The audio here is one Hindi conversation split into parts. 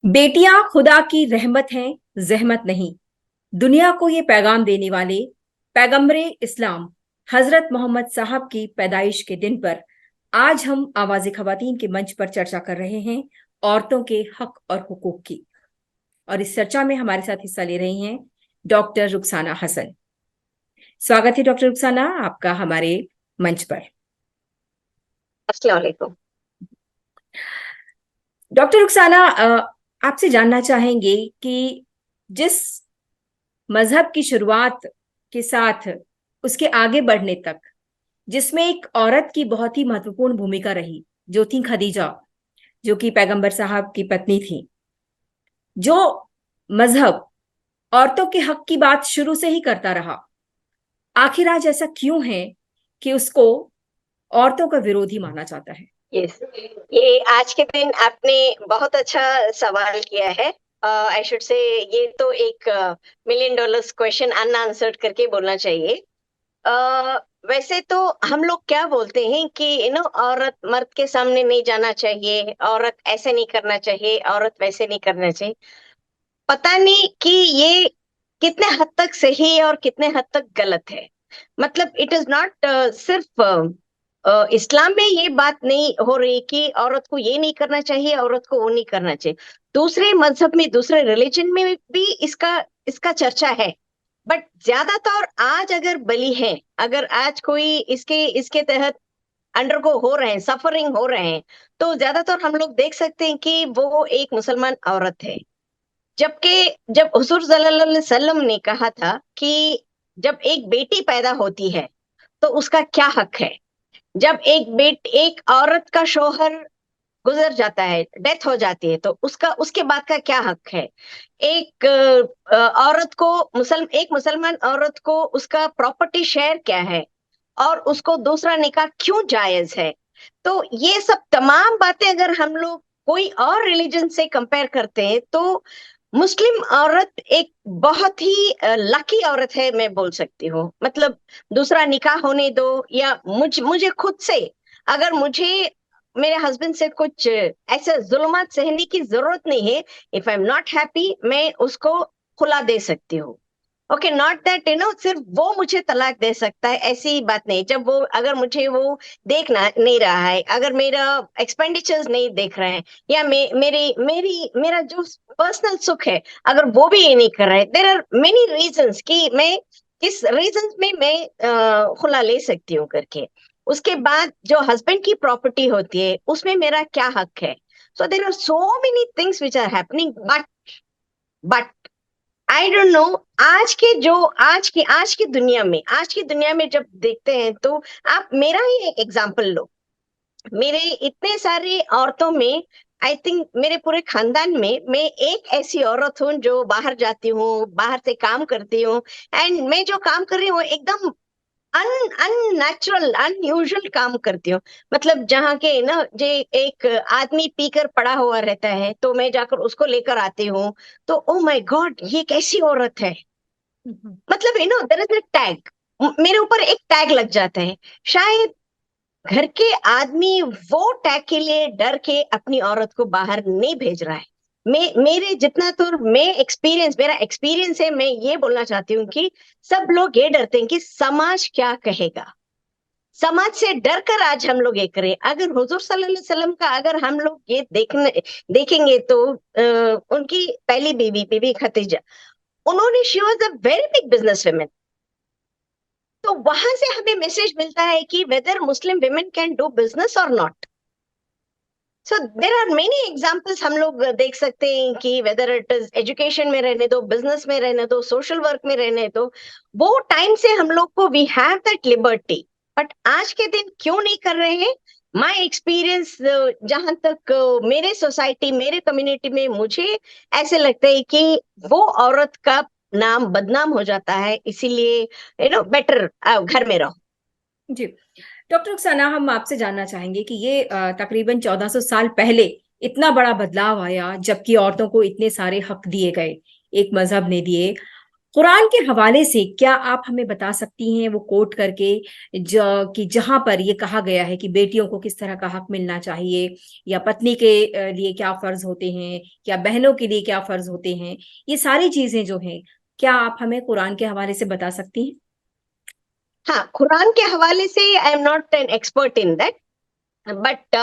बेटियां खुदा की रहमत हैं, जहमत नहीं। दुनिया को ये पैगाम देने वाले पैगंबरे इस्लाम हजरत मोहम्मद साहब की पैदाइश के दिन पर आज हम आवाज़े खवातीन के मंच पर चर्चा कर रहे हैं औरतों के हक और हुकूक की। और इस चर्चा में हमारे साथ हिस्सा ले रही हैं डॉक्टर रुखसाना हसन। स्वागत है डॉक्टर रुखसाना आपका हमारे मंच पर। अस्सलाम वालेकुम। डॉक्टर रुखसाना, आपसे जानना चाहेंगे कि जिस मजहब की शुरुआत के साथ उसके आगे बढ़ने तक जिसमें एक औरत की बहुत ही महत्वपूर्ण भूमिका रही, जो थी खदीजा, जो कि पैगंबर साहब की पत्नी थी। जो मजहब औरतों के हक की बात शुरू से ही करता रहा, आखिर आज ऐसा क्यों है कि उसको औरतों का विरोधी माना जाता है? यस, ये आज के दिन आपने बहुत अच्छा सवाल किया है। आई शुड से ये तो एक मिलियन डॉलर्स क्वेश्चन अनआंसर्ड करके बोलना चाहिए। वैसे तो हम लोग क्या बोलते हैं कि औरत मर्द के सामने नहीं जाना चाहिए, औरत ऐसे नहीं करना चाहिए, औरत वैसे नहीं करना चाहिए। पता नहीं कि ये कितने हद तक सही है और कितने हद तक गलत है। मतलब इट इज नॉट सिर्फ इस्लाम में ये बात नहीं हो रही कि औरत को ये नहीं करना चाहिए, औरत को वो नहीं करना चाहिए। दूसरे मजहब में, दूसरे रिलीजन में भी इसका इसका चर्चा है। बट ज्यादातर आज अगर बली है, अगर आज कोई इसके इसके तहत अंडरगो हो रहे हैं, सफरिंग हो रहे हैं, तो ज्यादातर हम लोग देख सकते हैं कि वो एक मुसलमान औरत है। जबकि जब हुजूर सल्लल्लाहु अलैहि वसल्लम ने कहा था कि जब एक बेटी पैदा होती है तो उसका क्या हक है। जब एक औरत का शौहर गुजर जाता है, डेथ हो जाती है, तो उसका उसके बाद का क्या हक है। एक औरत को एक मुसलमान औरत को उसका प्रॉपर्टी शेयर क्या है, और उसको दूसरा निकाह क्यों जायज है। तो ये सब तमाम बातें अगर हम लोग कोई और रिलीजन से कंपेयर करते हैं तो मुस्लिम औरत एक बहुत ही लकी औरत है, मैं बोल सकती हूँ। मतलब दूसरा निकाह होने दो, या मुझे खुद से, अगर मुझे मेरे हस्बैंड से कुछ ऐसे जुल्मात सहने की जरूरत नहीं है, if I am not happy, मैं उसको खुला दे सकती हूँ। ओके, नॉट दैट सिर्फ वो मुझे तलाक दे सकता है, ऐसी बात नहीं। जब वो, अगर मुझे वो देखना नहीं रहा है, अगर मेरा एक्सपेंडिचर्स नहीं देख रहे हैं, या मेरी मेरी मेरा जो पर्सनल सुख है, अगर वो भी ये नहीं कर रहा है, देर आर मेनी रीजंस कि मैं किस रीजंस में मैं खुला ले सकती हूँ करके। उसके बाद जो हस्बैंड की प्रॉपर्टी होती है उसमें मेरा क्या हक है। So there are so many things which are happening, but I don't know. आज की दुनिया में जब देखते हैं तो आप मेरा ही एक एग्जांपल लो। मेरे इतने सारे औरतों में, आई थिंक मेरे पूरे खानदान में मैं एक ऐसी औरत हूँ जो बाहर जाती हूँ, बाहर से काम करती हूँ। एंड मैं जो काम कर रही हूँ एकदम अननेचुरल, अनयूजुअल काम करती हूँ। मतलब जहाँ के जे एक आदमी पीकर पड़ा हुआ रहता है तो मैं जाकर उसको लेकर आती हूँ। तो ओ माय गॉड, ये कैसी औरत है। मतलब देयर इज अ टैग, मेरे ऊपर एक टैग लग जाता है। शायद घर के आदमी वो टैग के लिए डर के अपनी औरत को बाहर नहीं भेज रहा है। मेरे जितना तो मेरा एक्सपीरियंस है, मैं ये बोलना चाहती हूँ कि सब लोग ये डरते हैं कि समाज क्या कहेगा। समाज से डर कर आज हम लोग ये करें। अगर हुजूर सल्लल्लाहु अलैहि वसल्लम का अगर हम लोग ये देखेंगे तो उनकी पहली बीवी, बीबी खदीजा, उन्होंने, she was a very big business women. तो वहां से हमें मैसेज मिलता है कि whether Muslim women can do business और not. So there are many examples हम लोग देख सकते हैं कि वेदर इट इज एजुकेशन में रहने दो, बिजनेस में रहने दो, सोशल वर्क में रहने दो, वो टाइम से हम लोग को we have that liberty. But आज के दिन क्यों नहीं कर रहे हैं। माय एक्सपीरियंस, जहां तक मेरे सोसाइटी, मेरे कम्युनिटी में मुझे ऐसे लगता है कि वो औरत का नाम बदनाम हो जाता है, इसीलिए बेटर घर में रहो। जी डॉक्टर रुखसाना, हम आपसे जानना चाहेंगे कि ये तकरीबन 1400 साल पहले इतना बड़ा बदलाव आया, जबकि औरतों को इतने सारे हक दिए गए, एक मजहब ने दिए। कुरान के हवाले से क्या आप हमें बता सकती हैं वो कोट करके, कि जहां पर ये कहा गया है कि बेटियों को किस तरह का हक मिलना चाहिए, या पत्नी के लिए क्या फर्ज होते हैं, या बहनों के लिए क्या फर्ज होते हैं, ये सारी चीजें जो हैं, क्या आप हमें कुरान के हवाले से बता सकती हैं? हाँ, कुरान के हवाले से आई am not an expert in that, but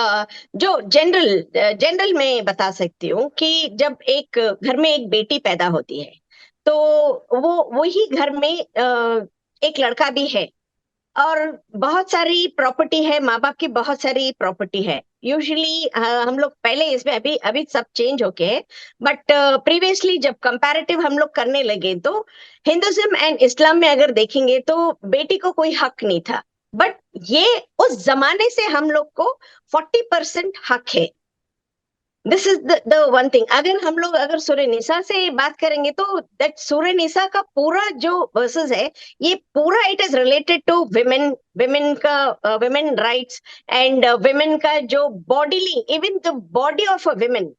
जो जनरल जनरल मैं बता सकती हूँ कि जब एक घर में एक बेटी पैदा होती है, तो वो वही घर में एक लड़का भी है, और बहुत सारी प्रॉपर्टी है, माँ बाप की बहुत सारी प्रॉपर्टी है। यूजुअली हम लोग पहले, इसमें अभी अभी सब चेंज हो गए, बट प्रीवियसली जब कंपैरेटिव हम लोग करने लगे, तो हिंदुइज्म एंड इस्लाम में अगर देखेंगे तो बेटी को कोई हक नहीं था। बट ये उस जमाने से हम लोग को 40% हक है। This is the one thing. अगर हम लोग अगर सूर्य निसा से बात करेंगे, तो दैट सूर्य निसा का पूरा जो वर्सेस है, ये पूरा it is related to women, women का विमेन राइट्स, एंड विमेन का जो bodily, even the body of a women,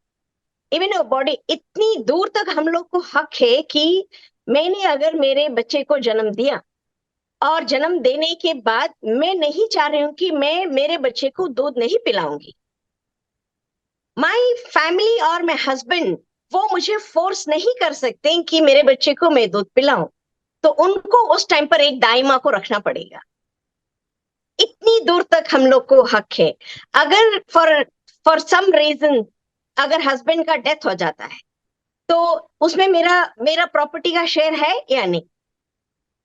even a body, इतनी दूर तक हम लोग को हक है कि मैंने अगर मेरे बच्चे को जन्म दिया, और जन्म देने के बाद मैं नहीं चाह रही हूँ कि मैं मेरे बच्चे को दूध नहीं पिलाऊंगी, माई फैमिली और माई हस्बैंड वो मुझे फोर्स नहीं कर सकते कि मेरे बच्चे को मैं दूध पिलाऊं, तो उनको उस टाइम पर एक दाई माँ को रखना पड़ेगा। इतनी दूर तक हम लोग को हक है। अगर फॉर फॉर सम रीजन अगर हस्बैंड का डेथ हो जाता है, तो उसमें मेरा मेरा प्रॉपर्टी का शेयर है या नहीं?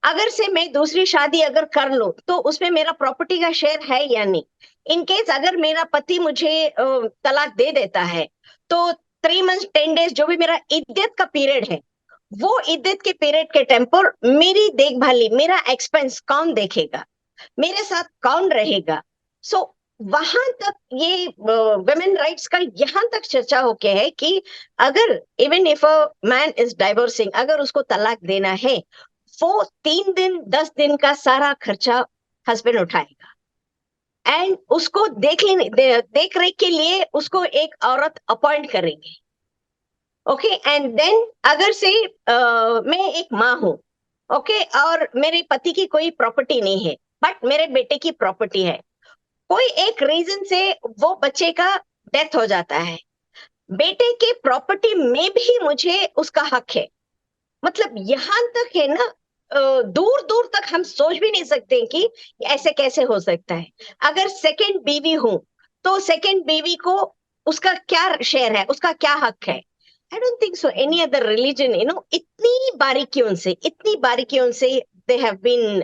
अगर से मैं दूसरी शादी अगर कर लूं, तो उसमें मेरा प्रॉपर्टी का शेयर है या नहीं? इन केस अगर मेरा पति मुझे तलाक दे देता है, तो 3 मंथ 10 डेज जो भी मेरा इद्दत का पीरियड है, वो इद्दत के पीरियड के टाइम पर मेरी देखभाली, मेरा एक्सपेंस कौन देखेगा, मेरे साथ कौन रहेगा? सो वहां तक ये वुमेन राइट्स का यहाँ तक चर्चा होके है कि अगर even if a man is divorcing, अगर उसको तलाक देना है, वो 3 दिन 10 दिन का सारा खर्चा हस्बैंड उठाएगा, एंड उसको देख रेख के लिए उसको एक औरत अपॉइंट करेंगे। ओके, एंड देन अगर से मैं एक माँ हूं, ओके, और मेरे पति की कोई प्रॉपर्टी नहीं है, बट मेरे बेटे की प्रॉपर्टी है, कोई एक रीजन से वो बच्चे का डेथ हो जाता है, बेटे के प्रॉपर्टी में भी मुझे उसका हक है। मतलब यहां तक है ना, दूर दूर तक हम सोच भी नहीं सकते कि ऐसे कैसे हो सकता है। अगर सेकंड बीवी हूं, तो सेकंड बीवी को उसका क्या शेयर है, उसका क्या हक है? I don't think so any other religion, इतनी बारीकियों से they have been,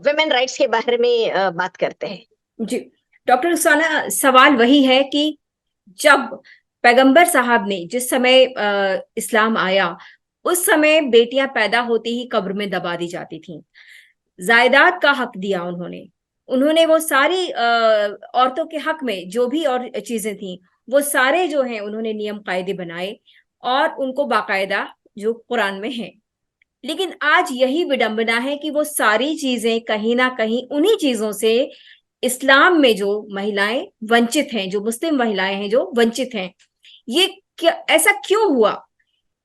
women rights के बारे में बात करते हैं। जी डॉक्टर रुखसाना, सवाल वही है कि जब पैगंबर साहब ने, जिस समय इस्लाम आया, उस समय बेटियां पैदा होते ही कब्र में दबा दी जाती थीं। जायदाद का हक दिया उन्होंने। उन्होंने वो सारी औरतों के हक में जो भी और चीजें थी, वो सारे जो हैं उन्होंने नियम कायदे बनाए, और उनको बाकायदा जो कुरान में है। लेकिन आज यही विडंबना है कि वो सारी चीजें कहीं ना कहीं उन्हीं चीजों से इस्लाम में जो महिलाएं वंचित हैं, जो मुस्लिम महिलाएं हैं जो वंचित हैं, ये क्या, ऐसा क्यों हुआ?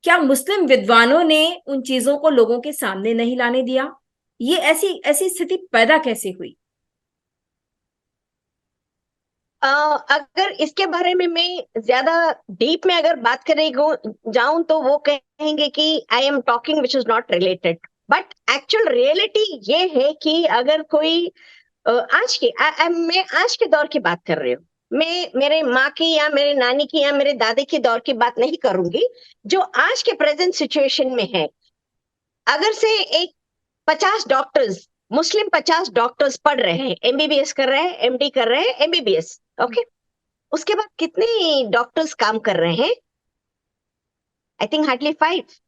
क्या मुस्लिम विद्वानों ने उन चीजों को लोगों के सामने नहीं लाने दिया? ये ऐसी ऐसी स्थिति पैदा कैसे हुई? अगर इसके बारे में मैं ज्यादा डीप में अगर बात करें जाऊं, तो वो कहेंगे कि I am talking which is not related, but actual reality ये है कि अगर कोई मैं आज के दौर की बात कर रही हूँ, मैं मेरे माँ की या मेरे नानी की या मेरे दादी के दौर की बात नहीं करूंगी, जो आज के प्रेजेंट सिचुएशन में है। अगर से एक 50 डॉक्टर्स, मुस्लिम 50 डॉक्टर्स पढ़ रहे हैं, एमबीबीएस कर रहे हैं, एमडी कर रहे हैं, एमबीबीएस, ओके, उसके बाद कितने डॉक्टर्स काम कर रहे हैं? I think hardly 5।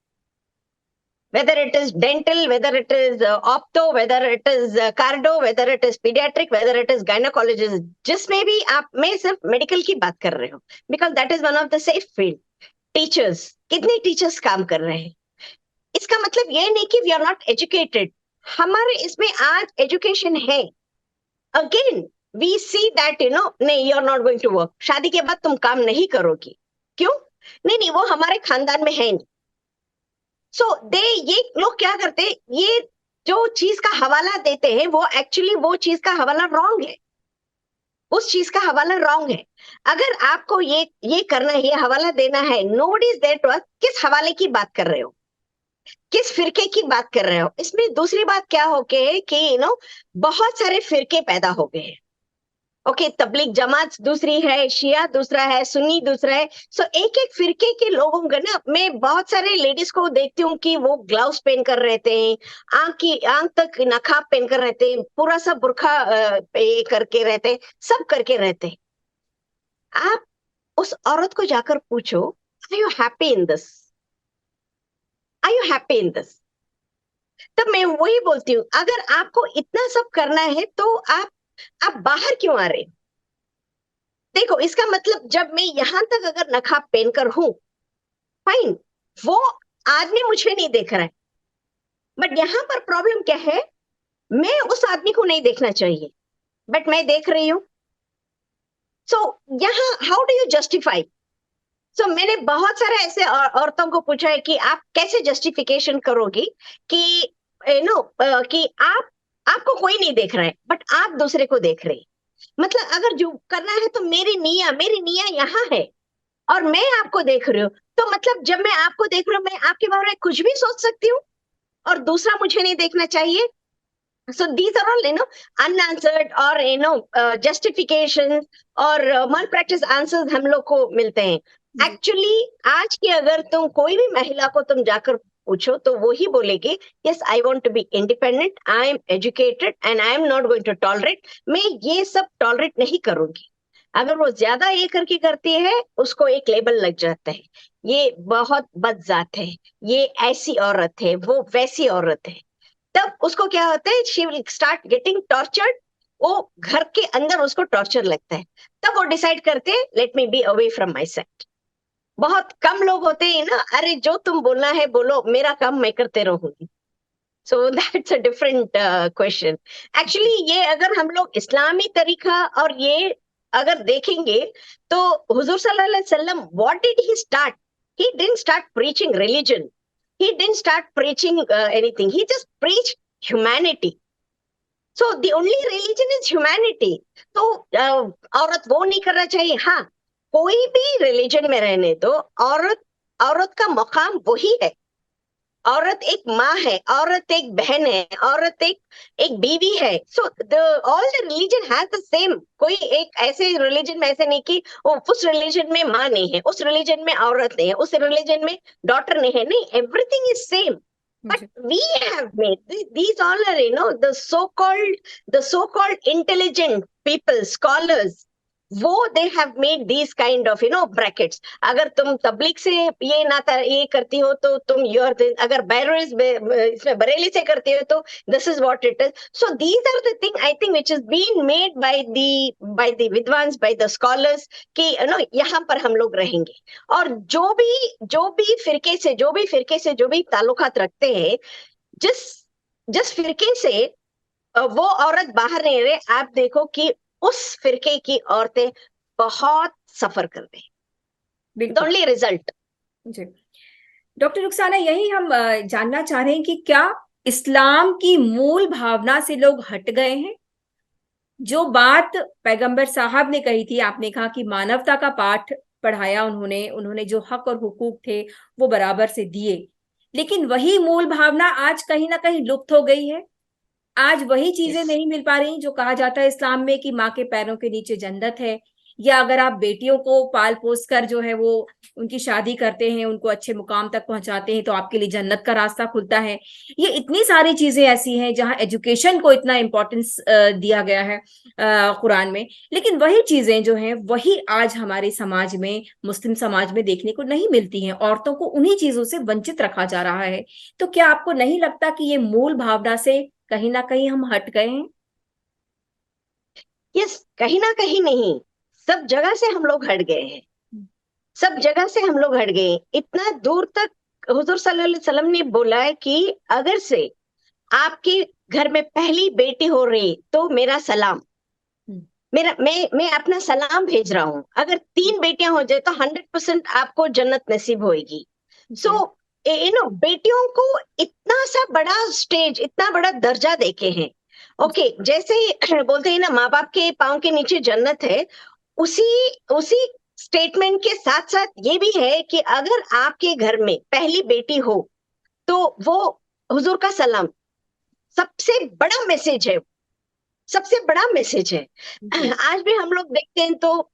whether it is dental, whether it is opto, whether it is cardio, whether it is pediatric, whether it is gynecologist, जिसमें भी आप, मैं सिर्फ मेडिकल की बात कर रही हूँ, because that is one of the safe field. Teachers, कितने टीचर्स काम कर रहे हैं? इसका मतलब ये नहीं कि वी आर नॉट एजुकेटेड। हमारे इसमें आज एजुकेशन है। अगेन वी सी दैट, नहीं, you are not going to work, शादी के बाद तुम काम नहीं करोगी। क्यों? नहीं नहीं, वो हमारे खानदान में है नहीं। सो दे ये लोग क्या करते हैं, ये जो चीज का हवाला देते हैं वो एक्चुअली वो चीज का हवाला रॉन्ग है, उस चीज का हवाला रॉन्ग है। अगर आपको ये करना है, ये हवाला देना है, nobody is there to ask किस हवाले की बात कर रहे हो, किस फिरके की बात कर रहे हो। इसमें दूसरी बात क्या हो गई कि बहुत सारे फिरके पैदा हो गए हैं। ओके, तबलीग जमात दूसरी है, शिया दूसरा है, सुन्नी दूसरा है। सो एक एक फिरके के लोगों का ना, मैं बहुत सारे लेडीज को देखती हूँ कि वो ग्लव्स पहन कर रहते हैं, आंख तक नकाब पहन कर रहते हैं, पूरा सा बुरखा ये करके रहते हैं, सब करके रहते हैं। आप उस औरत को जाकर पूछो, are you happy in this, are you happy in this. तब मैं वही बोलती हूँ, अगर आपको इतना सब करना है तो आप बाहर क्यों आ रहे हो। देखो, इसका मतलब जब मैं यहां तक अगर नकाब पहनकर हूं, फाइन, वो आदमी मुझे नहीं देख रहा है, बट यहां पर प्रॉब्लम क्या है, मैं उस आदमी को नहीं देखना चाहिए, बट मैं देख रही हूं। सो यहाँ हाउ डू यू जस्टिफाई। सो मैंने बहुत सारे ऐसे औरतों को पूछा है कि आप कैसे जस्टिफिकेशन करोगी कि कि आपको कोई नहीं देख रहा है बट आप दूसरे को देख रहे हैं। मतलब अगर जो करना है तो मेरी निया यहाँ है और मैं आपको देख रही हूँ, तो मतलब जब मैं आपको देख रही हूँ, मैं आपके बारे में कुछ भी सोच सकती हूँ और दूसरा मुझे नहीं देखना चाहिए। So these are all unanswered और justifications और malpractice answers हम लोग को मिलते हैं। एक्चुअली आज की अगर तुम कोई भी महिला को तुम जाकर पूछो तो वो ही बोलेगी, yes I want to be independent, I am educated and I am not going to tolerate, मैं ये सब टॉलरेट नहीं करूंगी। अगर वो ज्यादा ये करके करती है, उसको एक लेबल लग जाता है, ये बहुत बदजात है, ये ऐसी औरत है, वो वैसी औरत है। तब उसको क्या होता है, she will start getting tortured, वो घर के अंदर उसको टॉर्चर लगता है। तब वो डिसाइड करते हैं, let me be away from my set. बहुत कम लोग होते हैं ना, अरे जो तुम बोलना है बोलो, मेरा काम मैं करते रहूंगी। So that's a different question. Actually ये अगर हम लोग इस्लामी तरीका और ये अगर देखेंगे तो हुजूर सल्लल्लाहु अलैहि वसल्लम, what did he start, he didn't start preaching religion, he didn't start preaching anything, he just preached humanity. So the only religion is humanity. तो औरत वो नहीं करना चाहिए। हाँ, कोई भी रिलीजन में रहने दो, औरत औरत का मकाम वही है। औरत एक माँ है, औरत एक बहन है, औरत एक बीवी है। So the all the religion has the same. कोई एक ऐसे रिलीजन में ऐसे नहीं कि वो उस रिलीजन में माँ नहीं है, उस रिलीजन में औरत नहीं है, उस रिलीजन में डॉटर नहीं है, नहीं, everything is same. But we have made these all are, the so-called intelligent people, scholars, वो they have made these kind of brackets. अगर तुम तबलीग से ये नाता ये करती हो तो तुम योर, अगर बैरोइज इसमें बरेली से करती हो तो this is what it is. So these are the thing I think which is been made by the विद्वांस, बाय द स्कॉलर्स, कि यहाँ पर हम लोग रहेंगे। और जो भी फिरके से जो भी ताल्लुकात रखते हैं, जिस जिस फिरके से वो औरत बाहर नहीं रहे, आप देखो कि उस फिरके की औरतें बहुत सफर कर रही हैं। बिल्कुल। Only result. जी डॉक्टर रुखसाना, यही हम जानना चाह रहे हैं कि क्या इस्लाम की मूल भावना से लोग हट गए हैं। जो बात पैगंबर साहब ने कही थी, आपने कहा कि मानवता का पाठ पढ़ाया उन्होंने, उन्होंने जो हक और हुकूक थे वो बराबर से दिए, लेकिन वही मूल भावना आज कहीं ना कहीं लुप्त हो गई है। आज वही चीजें यस, नहीं मिल पा रही जो कहा जाता है इस्लाम में कि माँ के पैरों के नीचे जन्नत है, या अगर आप बेटियों को पाल पोस कर जो है वो उनकी शादी करते हैं, उनको अच्छे मुकाम तक पहुंचाते हैं तो आपके लिए जन्नत का रास्ता खुलता है। ये इतनी सारी चीजें ऐसी हैं जहां एजुकेशन को इतना इम्पोर्टेंस दिया गया है कुरान में, लेकिन वही चीजें जो हैं वही आज हमारे समाज में, मुस्लिम समाज में देखने को नहीं मिलती हैं। औरतों को उन्हीं चीजों से वंचित रखा जा रहा है। तो क्या आपको नहीं लगता कि ये मूल भावना से कहीं ना कहीं हम हट गए हैं? यस, कहीं ना कहीं नहीं, सब जगह से हम लोग हट गए हैं, सब जगह से हम लोग हट गए हैं। इतना दूर तक हुजूर सल्लल्लाहु अलैहि वसल्लम ने बोला है कि अगर से आपके घर में पहली बेटी हो रही तो मेरा सलाम, मैं अपना सलाम भेज रहा हूं। अगर 3 बेटियां हो जाए तो 100% आपको जन्नत नसीब होगी। सो बेटियों को इतना सा बड़ा स्टेज, इतना बड़ा दर्जा देके हैं। ओके, जैसे बोलते हैं ना, माँ बाप के पाँव के नीचे जन्नत है, उसी उसी स्टेटमेंट के साथ साथ ये भी है कि अगर आपके घर में पहली बेटी हो तो वो हुजूर का सलाम, सबसे बड़ा मैसेज है, सबसे बड़ा मैसेज है। आज भी हम लोग देखते हैं तो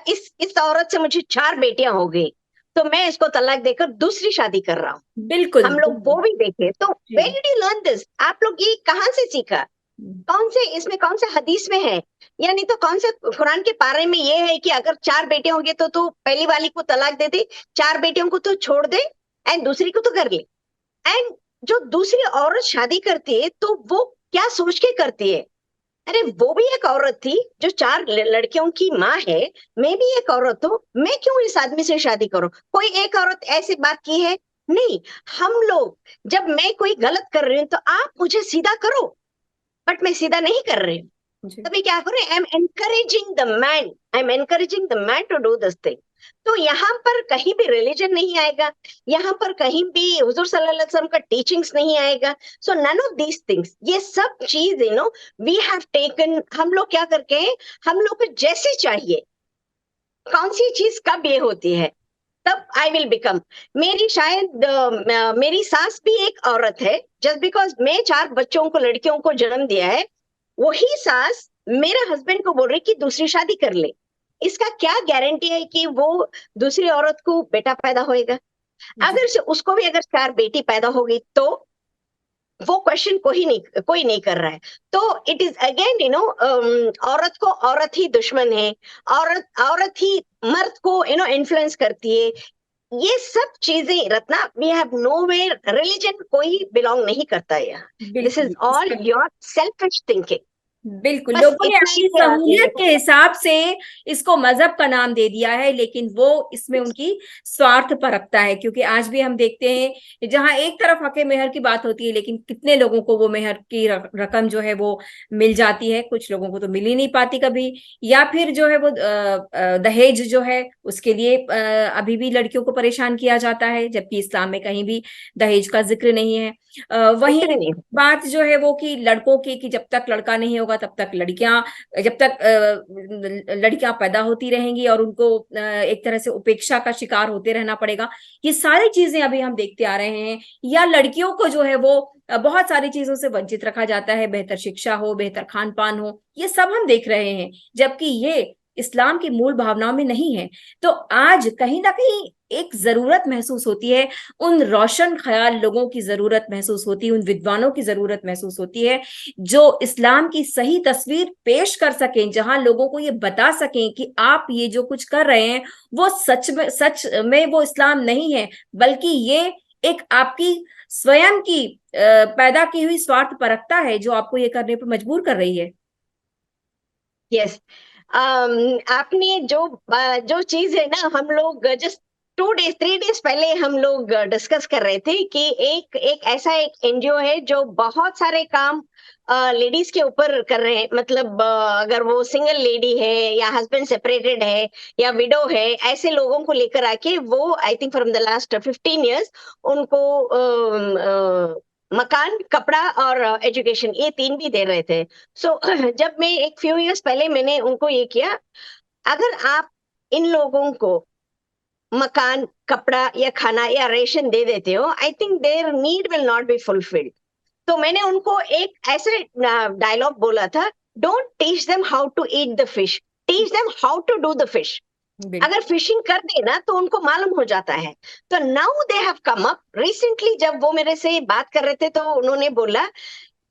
इस औरत से मुझे 4 बेटियां हो गई, तो मैं इसको तलाक देकर दूसरी शादी कर रहा हूँ। बिल्कुल हम लोग वो भी देखे तो जी। Where did you learn this? आप लोग ये कहाँ से सीखा? कौन से इसमें, कौन से हदीस में है, या नहीं तो कौन से कुरान के पारे में ये है कि अगर 4 बेटियां होंगे तो तू पहली वाली को तलाक दे दे, 4 बेटियों को तो छोड़ दे एंड दूसरी को तो कर ले। एंड जो दूसरी औरत शादी करती है तो वो क्या सोच के करती है? अरे वो भी एक औरत थी जो 4 लड़कियों की माँ है, मैं भी एक औरत हूँ, मैं क्यों इस आदमी से शादी करूं? कोई एक औरत ऐसी बात की है? नहीं। हम लोग, जब मैं कोई गलत कर रही हूँ तो आप मुझे सीधा करो, बट मैं सीधा नहीं कर रही हूँ। जी। तभी क्या करें? I am encouraging the man to do this thing. तो यहाँ पर कहीं भी रिलीजन नहीं आएगा, यहाँ पर कहीं भी हुजूर सल्लल्लाहु अलैहि वसल्लम का टीचिंग्स नहीं आएगा। सो नन ऑफ दीज थिंग्स, ये सब चीज वी हैव टेकन। हम लोग क्या करके, हम लोग को जैसे चाहिए, कौन सी चीज कब ये होती है, तब आई विल बिकम। मेरी शायद मेरी सास भी एक औरत है, जस्ट बिकॉज मैं 4 बच्चों को, लड़कियों को जन्म दिया है, वही सास मेरे हस्बैंड को बोल रही कि दूसरी शादी कर ले। इसका क्या गारंटी है कि वो दूसरी औरत को बेटा पैदा होएगा? जी। अगर से उसको भी अगर 4 बेटी पैदा होगी तो वो क्वेश्चन कोई नहीं कर रहा है। तो इट इज अगेन औरत को औरत ही दुश्मन है, औरत ही मर्द को इन्फ्लुएंस करती है। ये सब चीजें Ratna, we have nowhere, religion कोई बिलोंग नहीं करता है यहाँ। दिस इज बिल्कुल ऑल योर सेल्फिश थिंकिंग। बिल्कुल बस लोगों ने इतना अपनी ही सहूलियत के ये हिसाब से इसको मजहब का नाम दे दिया है, लेकिन वो इसमें उनकी स्वार्थ परखता है। क्योंकि आज भी हम देखते हैं जहां एक तरफ हके मेहर की बात होती है, लेकिन कितने लोगों को वो मेहर की रकम जो है वो मिल जाती है, कुछ लोगों को तो मिल ही नहीं पाती कभी। या फिर जो है वो दहेज जो है उसके लिए अभी भी लड़कियों को परेशान किया जाता है, जबकि इस्लाम में कहीं भी दहेज का जिक्र नहीं है। वहीं जिक्र नहीं। बात जो है वो कि लड़कों की, कि जब तक लड़का नहीं होगा तब तक लड़कियां, जब तक लड़कियां पैदा होती रहेंगी और उनको एक तरह से उपेक्षा का शिकार होते रहना पड़ेगा। ये सारी चीजें अभी हम देखते आ रहे हैं। या लड़कियों को जो है वो बहुत सारी चीजों से वंचित रखा जाता है, बेहतर शिक्षा हो, बेहतर खान पान हो, ये सब हम देख रहे हैं, जबकि ये इस्लाम की मूल भावनाओं में नहीं है। तो आज कहीं ना कहीं एक जरूरत महसूस होती है, उन रोशन ख्याल लोगों की जरूरत महसूस होती है, उन विद्वानों की जरूरत महसूस होती है जो इस्लाम की सही तस्वीर पेश कर सकें, जहां लोगों को ये बता सकें कि आप ये जो कुछ कर रहे हैं वो सच में वो इस्लाम नहीं है, बल्कि ये एक आपकी स्वयं की पैदा की हुई स्वार्थ परकता है जो आपको ये करने पर मजबूर कर रही है। यस। आपने जो चीज है ना, हम लोग जस्ट 2 डेज 3 डेज पहले हम लोग डिस्कस कर रहे थे कि एक एक ऐसा एक एनजीओ है जो बहुत सारे काम लेडीज के ऊपर कर रहे हैं। मतलब अगर वो सिंगल लेडी है, या हस्बैंड सेपरेटेड है, या विडो है, ऐसे लोगों को लेकर आके वो I think from the last 15 years उनको मकान, कपड़ा और एजुकेशन, ये 3 भी दे रहे थे। सो जब मैं एक फ्यू इयर्स पहले मैंने उनको ये किया, अगर आप इन लोगों को मकान, कपड़ा या खाना या रेशन दे देते हो, I think their need will not be fulfilled. तो मैंने उनको एक ऐसे डायलॉग बोला था, don't teach them how to eat the fish, teach them how to do the fish. बिल्कुल। अगर फिशिंग कर देना तो उनको मालूम हो जाता है। तो now they have come up recently, जब वो मेरे से बात कर रहे थे तो उन्होंने बोला,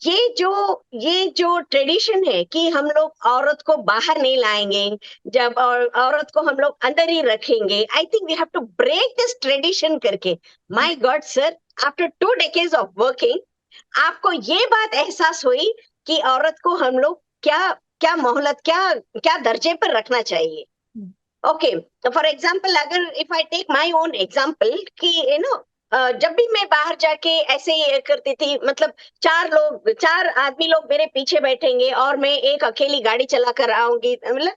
ये जो ट्रेडिशन है कि हम लोग औरत को बाहर नहीं लाएंगे, जब और औरत को हम लोग अंदर ही रखेंगे, I think we have to break this tradition करके। My god sir, after 2 decades of working, आपको ये बात एहसास हुई कि औरत को हम लोग क्या क्या मोहलत, क्या क्या दर्जे पर रखना चाहिए। ओके, फॉर एग्जाम्पल, अगर if I take my own example कि जब भी मैं बाहर जाके ऐसे ही करती थी, मतलब 4 आदमी लोग मेरे पीछे बैठेंगे और मैं एक अकेली गाड़ी चला कर आऊंगी, मतलब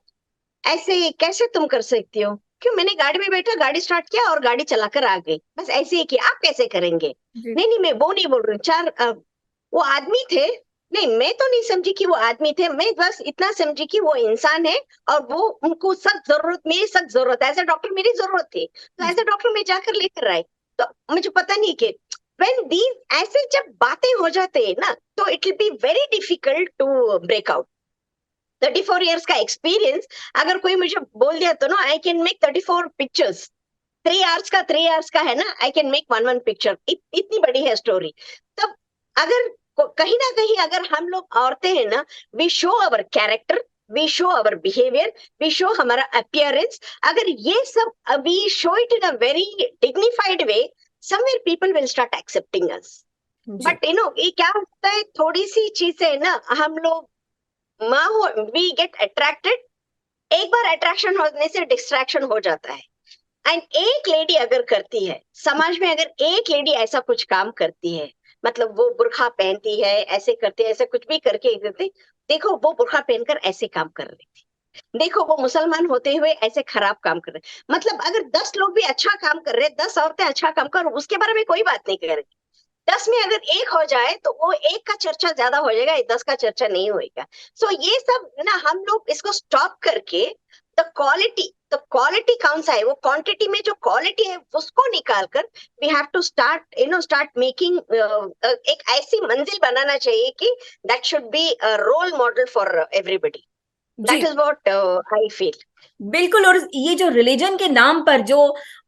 ऐसे कैसे तुम कर सकती हो? क्यों, मैंने गाड़ी में बैठा, गाड़ी स्टार्ट किया और गाड़ी चलाकर आ गई, बस ऐसे ही किया। आप कैसे करेंगे? जी। नहीं नहीं, मैं वो नहीं बोल रही हूँ। वो आदमी थे। नहीं, मैं तो नहीं समझी कि वो आदमी थे, मैं बस इतना समझी कि वो इंसान है, और वो, उनको सख्त जरूरत, मेरी सख्त जरूरत, एज ए डॉक्टर मेरी जरूरत थी, तो एज ए डॉक्टर मैं जाकर लेकर आई। तो मुझे पता नहीं कि when these ऐसे जब बातें हो जाते हैं ना, तो it will be very difficult to break out. 34 years का एक्सपीरियंस, अगर कोई मुझे बोल दिया तो ना, I can make 34 pictures. 3 hours का है ना, I can make one one picture, इतनी बड़ी है स्टोरी। तब अगर कहीं ना कहीं अगर हम लोग औरतें हैं ना, we show our character, we show our behaviour, we show हमारा अपियरेंस, अगर ये सब we show it in a very dignified way, somewhere people will start accepting us. जी। बट ये क्या होता है, थोड़ी सी चीजें ना हम लोग माँ हो, वी गेट अट्रैक्टेड, एक बार अट्रैक्शन होने से डिस्ट्रैक्शन हो जाता है। एंड एक लेडी अगर करती है समाज में, अगर एक लेडी ऐसा कुछ काम करती है, मतलब वो बुर्खा पहनती है, ऐसे करती है, ऐसे कुछ भी करके करती, देखो वो बुर्खा पहनकर ऐसे काम कर रही थी, देखो वो मुसलमान होते हुए ऐसे खराब काम कर रहे, मतलब अगर 10 लोग भी अच्छा काम कर रहे, 10 औरतें अच्छा काम कर, उसके बारे में कोई बात नहीं कर रही, 10 में अगर एक हो जाए तो वो एक का चर्चा ज्यादा हो जाएगा, 10 का चर्चा नहीं होएगा। सो ये सब ना हम लोग इसको स्टॉप करके, द क्वालिटी कौन सा है, वो क्वांटिटी में जो क्वालिटी है उसको निकाल कर, we have to start start making, एक ऐसी मंजिल बनाना चाहिए कि that should be role model for everybody. That जी इज व्हाट आई फील। बिल्कुल। और ये जो रिलीजन के नाम पर जो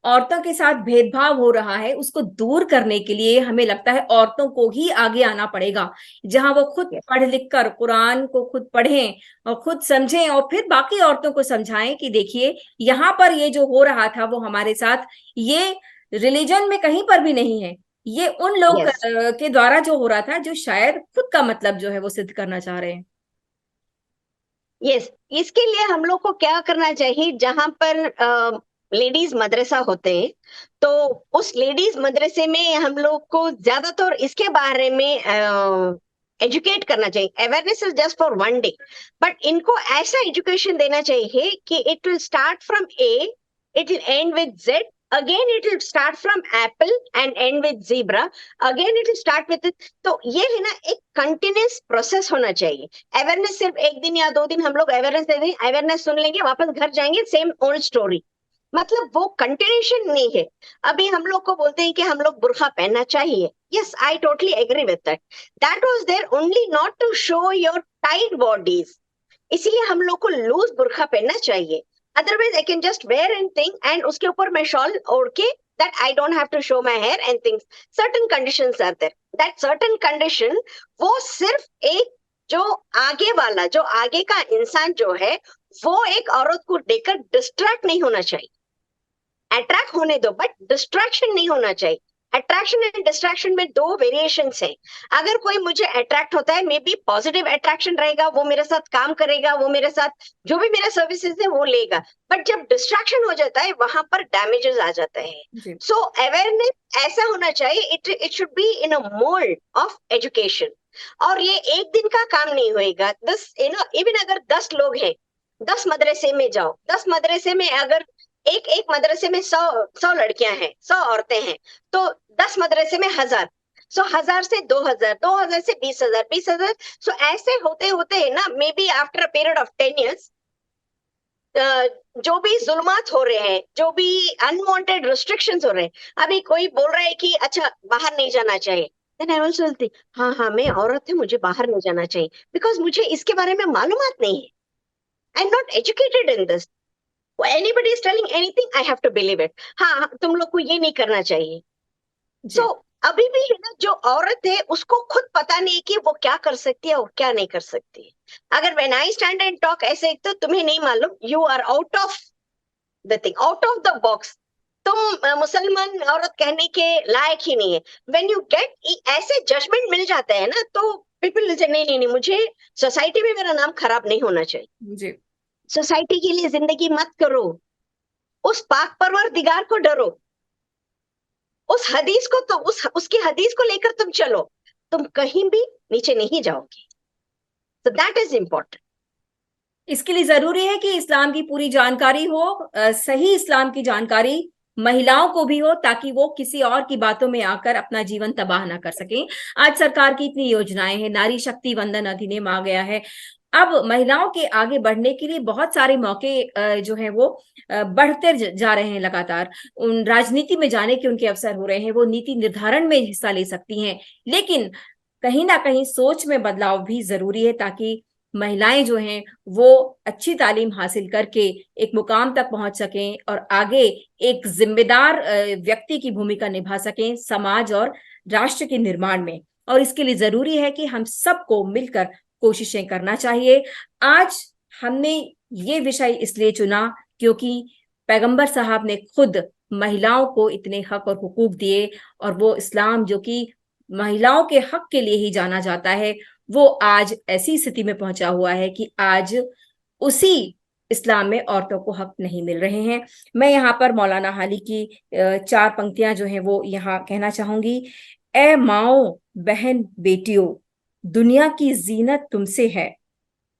औरतों के साथ भेदभाव हो रहा है, उसको दूर करने के लिए हमें लगता है औरतों को ही आगे आना पड़ेगा, जहां वो खुद यस, पढ़ लिख कर कुरान को खुद पढ़ें और खुद समझें, और फिर बाकी औरतों को समझाएं कि देखिए यहाँ पर ये जो हो रहा था वो हमारे साथ, ये रिलीजन में कहीं पर भी नहीं है, ये उन लोग यस, के द्वारा जो हो रहा था, जो शायद खुद का मतलब जो है वो सिद्ध करना चाह रहे हैं। यस। इसके लिए हम लोग को क्या करना चाहिए, जहां पर लेडीज मदरसा होते हैं, तो उस लेडीज मदरसे में हम लोग को ज्यादातर इसके बारे में एजुकेट करना चाहिए। Awareness is just for one day, but इनको ऐसा एजुकेशन देना चाहिए कि it will start from A, it will and with Z, again it will start from Apple and and with zebra, again it will start with. तो ये है ना, एक कंटिन्यूस प्रोसेस होना चाहिए। अवेयरनेस सिर्फ एक दिन या 2 दिन हम लोग अवेयरनेस दे देंगे, अवेयरनेस सुन लेंगे, वापस घर जाएंगे, सेम ओल्ड स्टोरी, मतलब वो कंटिन्यूशन नहीं है। अभी हम लोग को बोलते हैं कि हम लोग बुर्का पहनना चाहिए, yes I totally agree with that, that was there only not to show your tight bodies, इसलिए हम लोग को लूज बुर्का पहनना चाहिए। Otherwise I can just wear and thing, and उसके ऊपर मैं शॉल ओढ़ के, that I don't have to show my hair and things. Certain conditions are there, that certain condition, वो सिर्फ एक, जो आगे वाला, जो आगे का इंसान जो है, वो एक औरत को देखकर डिस्ट्रैक्ट नहीं होना चाहिए। अट्रैक्ट होने दो, बट डिस्ट्रैक्शन नहीं होना चाहिए। अट्रैक्शन एंड डिस्ट्रैक्शन में दो वेरिएशंस है। अगर कोई मुझे अट्रैक्ट होता है, मे बी पॉजिटिव अट्रैक्शन रहेगा, वो मेरे साथ काम करेगा, वो मेरे साथ जो भी मेरा सर्विसेज है वो लेगा, बट जब डिस्ट्रैक्शन हो जाता है वहां पर डैमेजेस आ जाता है। जी। सो अवेयरनेस ऐसा होना चाहिए, it should be in a mould of education. और ये एक दिन का काम नहीं होएगा। दस इवन अगर 10 लोग हैं, 10 मदरसे में जाओ, 10 मदरसे में अगर एक एक मदरसे में 100 लड़कियां हैं, 100 औरतें हैं, तो 10 मदरसे में 1000, सो 1000 से 2000, 2000 से 20,000, 20,000, सो ऐसे होते होते है ना, may be after a period of 10 years, जो भी जुल्मात हो रहे हैं, जो भी अनवांटेड रिस्ट्रिक्शंस हो रहे हैं, अभी कोई बोल रहा है कि अच्छा बाहर नहीं जाना चाहिए, देन आई ऑल्सो बोलती, हाँ हाँ मैं औरत हूँ, मुझे बाहर नहीं जाना चाहिए, बिकॉज मुझे इसके बारे में मालूमात नहीं है, आई am not educated in this, anybody is telling anything I have to believe it। हाँ हाँ, तुम लोग को ये नहीं करना चाहिए। सो जी। अभी भी है ना, जो औरत है उसको खुद पता नहीं कि वो क्या कर सकती है और क्या नहीं कर सकती है। अगर when I stand and talk ऐसे, तो तुम्हें नहीं मालूम, you are out of the thing, out of the box, तुम मुसलमान औरत कहने के लायक ही नहीं है। व्हेन यू गेट ऐसे जजमेंट मिल जाते हैं ना, तो पीपल से नहीं नहीं नहीं, मुझे सोसाइटी में मेरा नाम खराब नहीं होना चाहिए, जी। सोसाइटी के लिए जिंदगी मत करो, उस पाक परवरदिगार को डरो, उस हदीस को, तो उसकी हदीस को लेकर तुम चलो, तुम कहीं भी नीचे नहीं जाओगे। तो दैट इज इंपॉर्टेंट। इसके लिए जरूरी है कि इस्लाम की पूरी जानकारी हो, सही इस्लाम की जानकारी महिलाओं को भी हो, ताकि वो किसी और की बातों में आकर अपना जीवन तबाह ना कर सकें। आज सरकार की इतनी योजनाएं हैं, नारी शक्ति वंदन अधिनियम आ गया है। अब महिलाओं के आगे बढ़ने के लिए बहुत सारे मौके जो है वो बढ़ते जा रहे हैं लगातार। उन राजनीति में जाने के उनके अवसर हो रहे हैं, वो नीति निर्धारण में हिस्सा ले सकती हैं। लेकिन कहीं ना कहीं सोच में बदलाव भी जरूरी है, ताकि महिलाएं जो हैं वो अच्छी तालीम हासिल करके एक मुकाम तक पहुंच सकें और आगे एक जिम्मेदार व्यक्ति की भूमिका निभा सकें समाज और राष्ट्र के निर्माण में। और इसके लिए जरूरी है कि हम सबको मिलकर कोशिशें करना चाहिए। आज हमने ये विषय इसलिए चुना क्योंकि पैगंबर साहब ने खुद महिलाओं को इतने हक और हुकूक दिए, और वो इस्लाम जो कि महिलाओं के हक के लिए ही जाना जाता है, वो आज ऐसी स्थिति में पहुंचा हुआ है कि आज उसी इस्लाम में औरतों को हक नहीं मिल रहे हैं। मैं यहाँ पर मौलाना हाली की 4 पंक्तियां जो हैं वो यहाँ कहना चाहूंगी। ए माओ, बहन, बेटियों, दुनिया की जीनत तुमसे है,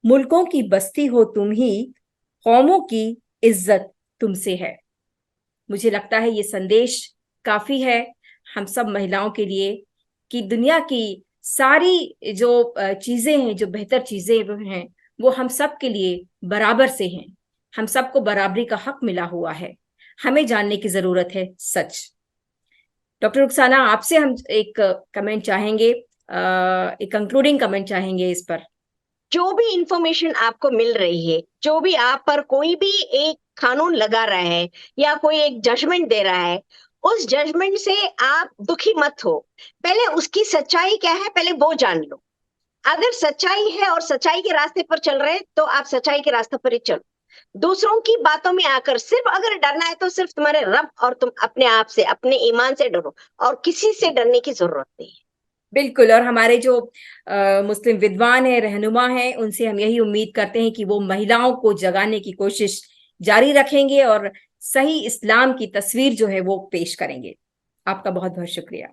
मुल्कों की बस्ती हो तुम ही, कौमों की इज्जत तुमसे है। मुझे लगता है ये संदेश काफी है हम सब महिलाओं के लिए कि दुनिया की सारी जो चीजें हैं, जो बेहतर चीजें हैं, वो हम सब के लिए बराबर से हैं। हम सबको बराबरी का हक मिला हुआ है। हमें जानने की जरूरत है सच। डॉक्टर रुखसाना, आपसे हम एक कमेंट चाहेंगे, एक कंक्लूडिंग कमेंट चाहेंगे इस पर। जो भी इंफॉर्मेशन आपको मिल रही है, जो भी आप पर कोई भी एक कानून लगा रहा है या कोई एक जजमेंट दे रहा है, उस जजमेंट से आप दुखी मत हो। पहले उसकी सच्चाई क्या है, पहले वो जान लो। अगर सच्चाई है और सच्चाई के रास्ते पर चल रहे हैं तो आप सच्चाई के रास्ते पर ही चलो। दूसरों की बातों में आकर सिर्फ अगर डरना है तो सिर्फ तुम्हारे रब और तुम अपने आप से, अपने ईमान से डरो, और किसी से डरने की जरूरत नहीं है। बिल्कुल। और हमारे जो मुस्लिम विद्वान हैं, रहनुमा हैं, उनसे हम यही उम्मीद करते हैं कि वो महिलाओं को जगाने की कोशिश जारी रखेंगे और सही इस्लाम की तस्वीर जो है वो पेश करेंगे। आपका बहुत बहुत शुक्रिया।